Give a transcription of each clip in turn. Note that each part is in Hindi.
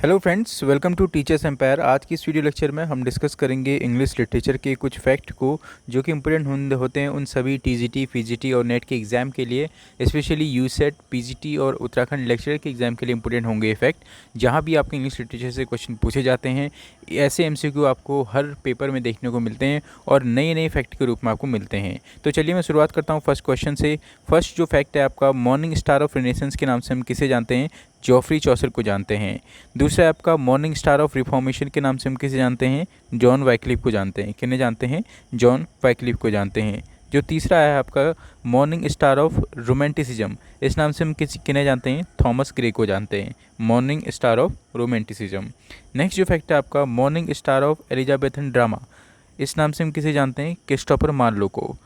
Hello friends, welcome to teachers empire. आज की इस वीडियो लेक्चर में हम डिस्कस करेंगे इंग्लिश लिटरेचर के कुछ फैक्ट को जो कि इम्पोर्टेंट होते हैं उन सभी टीजीटी, पीजीटी और नेट के एग्ज़ाम के लिए, स्पेशली यूसेट, पीजीटी और उत्तराखंड लेक्चरर के एग्ज़ाम के लिए इंपॉर्टेंट होंगे ये फैक्ट। जहाँ भी आपके इंग्लिश लिटरेचर से क्वेश्चन पूछे जाते हैं, ऐसे एमसीक्यू आपको हर पेपर में देखने को मिलते हैं और नए नए फैक्ट के रूप में आपको मिलते हैं। तो चलिए मैं शुरुआत करता हूँ फर्स्ट क्वेश्चन से। फर्स्ट जो फैक्ट है आपका, मॉर्निंग स्टार ऑफ रेनेसेंस के नाम से हम किसे जानते हैं? जॉफ्री चौसर को जानते हैं। दूसरा आपका, मॉर्निंग स्टार ऑफ रिफॉर्मेशन के नाम से हम किसे जानते हैं? जॉन वाइक्लिफ को जानते हैं। किन्हें जानते हैं? जॉन वाइक्लिफ को जानते हैं। जो तीसरा है आपका, मॉर्निंग स्टार ऑफ रोमांटिसिज्म, इस नाम से हम किन्हें जानते हैं? थॉमस ग्रे को जानते हैं। Morning star of romanticism. Next जो फैक्ट है आपका, morning star of Elizabethan drama, इस नाम से हम किसे जानते हैं? क्रिस्टोफर मार्लो को।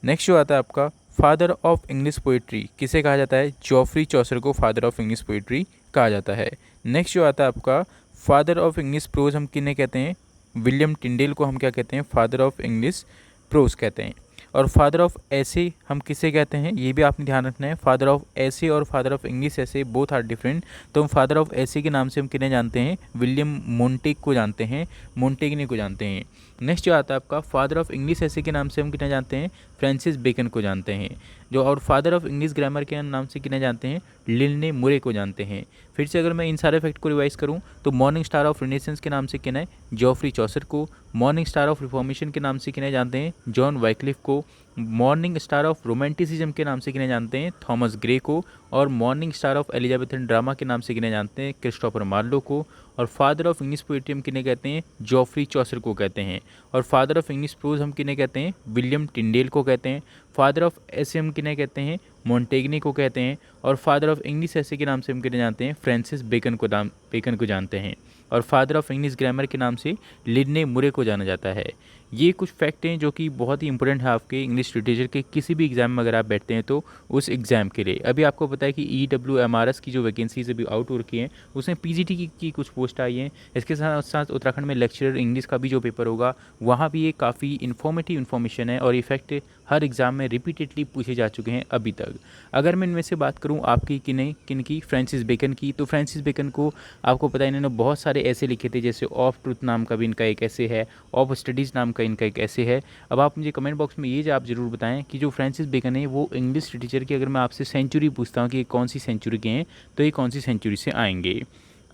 नेक्स्ट जो आता है आपका, फादर ऑफ इंग्लिश पोइट्री किसे कहा जाता है? जॉफ्री चौसर को फादर ऑफ इंग्लिश पोइट्री कहा जाता है। नेक्स्ट जो आता है आपका, फादर ऑफ इंग्लिश प्रोज हम किन्हें कहते हैं? विलियम टिंडेल को हम क्या कहते हैं? फादर ऑफ इंग्लिश प्रोज कहते हैं। और फादर ऑफ ऐसे हम किसे कहते हैं? ये भी आपने ध्यान रखना है। फादर ऑफ ऐसे और फादर ऑफ इंग्लिश ऐसे बोथ आर डिफरेंट। तो हम फादर ऑफ ऐसे के नाम से हम किन्हें जानते हैं? विलियम मोंटेग को जानते हैं, मोंटेगने को जानते हैं। नेक्स्ट जो आता है आपका, फादर ऑफ इंग्लिश ऐसे के नाम से हम किन्हें जानते हैं? फ्रांसिस बेकन को जानते हैं। जो और फादर ऑफ इंग्लिश ग्रामर के नाम से किन्हें जानते हैं? लिल्ने मुरे को जानते हैं। फिर से अगर मैं इन सारे फैक्ट को रिवाइज करूं तो मॉर्निंग स्टार ऑफ रेनेसेंस के नाम से किन्हें? जॉफ्री चौसर को। मॉर्निंग स्टार ऑफ रिफॉर्मेशन के नाम से किन्हें जानते हैं? जॉन वाइक्लिफ को। मॉर्निंग स्टार ऑफ रोमांटिसिज्म के नाम से किन्हें जानते हैं? थॉमस ग्रे को। और morning star of Elizabethan drama के नाम से किन्हें जानते हैं? क्रिस्टोफर मार्लो को। और फादर ऑफ इंग्लिश पोएट्री हम किन्हें कहते हैं? जॉफ्री चौसर को कहते हैं। और फादर ऑफ इंग्लिश प्रोज हम किन्हें कहते हैं? विलियम टिंडेल को कहते हैं। फादर ऑफ ऐसे हम किन्हें कहते हैं? मोंटेगने को कहते हैं। और फादर ऑफ इंग्लिश ऐसे के नाम से हम किन्हें जानते हैं? फ्रांसिस बेकन को जानते हैं। और फादर ऑफ इंग्लिश ग्रामर के नाम से लिल्ने मुरे को जाना जाता है। ये कुछ फैक्ट हैं जो कि बहुत ही इंपॉर्टेंट है आपके इंग्लिश लिटरेचर के किसी भी एग्जाम में अगर आप बैठते हैं तो उस एग्ज़ाम के लिए। अभी आपको पता है कि EWMRS की जो वैकेंसीज अभी आउट हो रखी हैं उसमें PGT की कुछ पोस्ट आई हैं। इसके साथ साथ उत्तराखंड में लेक्चरर इंग्लिश का भी जो पेपर होगा वहाँ भी ये काफ़ी इन्फॉर्मेटिव इन्फॉर्मेशन है और ये फैक्ट हर एग्ज़ाम में रिपीटेडली पूछे जा चुके हैं अभी तक। अगर मैं इनमें से बात करूँ आपकी किन की, फ्रांसिस बेकन की, तो फ्रांसिस बेकन को आपको पता है इन्होंने बहुत सारे ऐसे लिखे थे, जैसे ऑफ ट्रूथ नाम का भी इनका एक ऐसे है, ऑफ स्टडीज़ नाम का इनका एक ऐसे है। अब आप मुझे कमेंट बॉक्स में ये आप ज़रूर बताएं कि जो फ्रांसिस बेकन है वो इंग्लिश लिटरेचर की, अगर मैं आपसे सेंचुरी पूछता हूँ कि कौन सी सेंचुरी के हैं तो ये कौन सी सेंचुरी से आएंगे।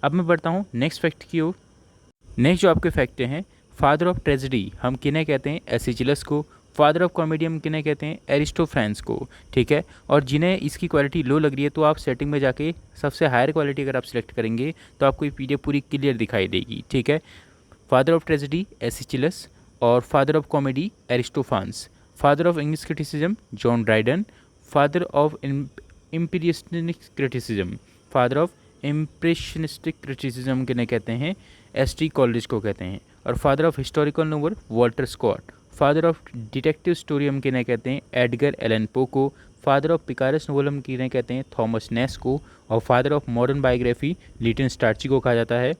अब मैं बढ़ता हूँ नेक्स्ट फैक्ट की ओर। नेक्स्ट जो आपके फैक्ट हैं, फादर ऑफ ट्रेजेडी हम किन्हें कहते हैं? एसिचिलस को। फादर ऑफ कॉमेडी हम किन्हें कहते हैं? एरिस्टोफेंस को। ठीक है। और जिन्हें इसकी क्वालिटी लो लग रही है तो आप सेटिंग में जाके सबसे हायर क्वालिटी अगर आप सिलेक्ट करेंगे तो आपको ये PDF पूरी क्लियर दिखाई देगी। ठीक है। फादर ऑफ ट्रेजेडी एसिचिलस, और father of comedy Aristophanes. Father of English criticism John Dryden. Father of impressionistic criticism, father of impressionistic criticism किन्हें कहते हैं? ST कॉलेज को कहते हैं। और father of historical novel Walter Scott. Father of detective story हम किन्हें कहते हैं? एडगर एलन पो को। फादर ऑफ पिकारस नोवेल हम किन्हें कहते हैं? थॉमस नेस को। और father of modern biography Lytton Strachey को कहा जाता है।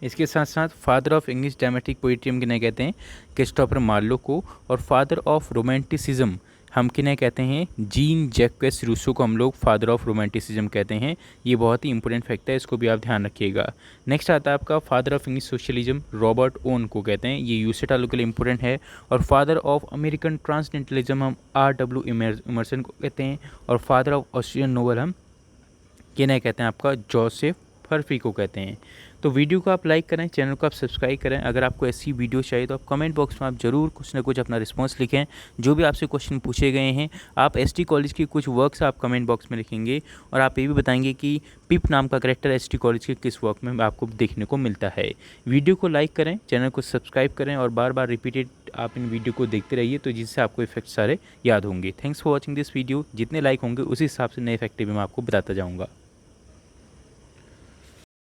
इसके साथ साथ father of English dramatic poetry हम किन्हें कहते हैं? क्रिस्टोफर मार्लो को। और फादर ऑफ रोमांटिसिज्म हम किन्हें कहते हैं? जीन जैक्वेस रूसो को हम लोग फादर ऑफ रोमांटिसिज्म कहते हैं। ये बहुत ही इंपॉर्टेंट फैक्ट है, इसको भी आप ध्यान रखिएगा। नेक्स्ट आता है आपका, father of English socialism Robert oven को कहते हैं। ये यूसेट वालों के लिए इंपॉर्टेंट है। और फादर ऑफ अमेरिकन ट्रांसडेंटलिज्म हम RW इमर्सन को कहते हैं। और फादर ऑफ ऑस्ट्रियन नोवेल हम किन्हें कहते हैं? आपका जोसेफ फर्फी को कहते हैं। तो वीडियो को आप लाइक करें, चैनल को आप सब्सक्राइब करें। अगर आपको ऐसी वीडियो चाहिए तो आप कमेंट बॉक्स में आप ज़रूर कुछ ना कुछ अपना रिस्पांस लिखें। जो भी आपसे क्वेश्चन पूछे गए हैं, आप ST कॉलेज की कुछ वर्क्स आप कमेंट बॉक्स में लिखेंगे और आप ये भी बताएंगे कि पिप नाम का कैरेक्टर ST कॉलेज के किस वर्क में आपको देखने को मिलता है। वीडियो को लाइक करें, चैनल को सब्सक्राइब करें और बार बार रिपीटेड आप इन वीडियो को देखते रहिए तो जिससे आपको इफेक्ट सारे याद होंगे। Thanks for watching this video. जितने लाइक होंगे उसी हिसाब से नए इफेक्ट भी मैं आपको बताता जाऊँगा।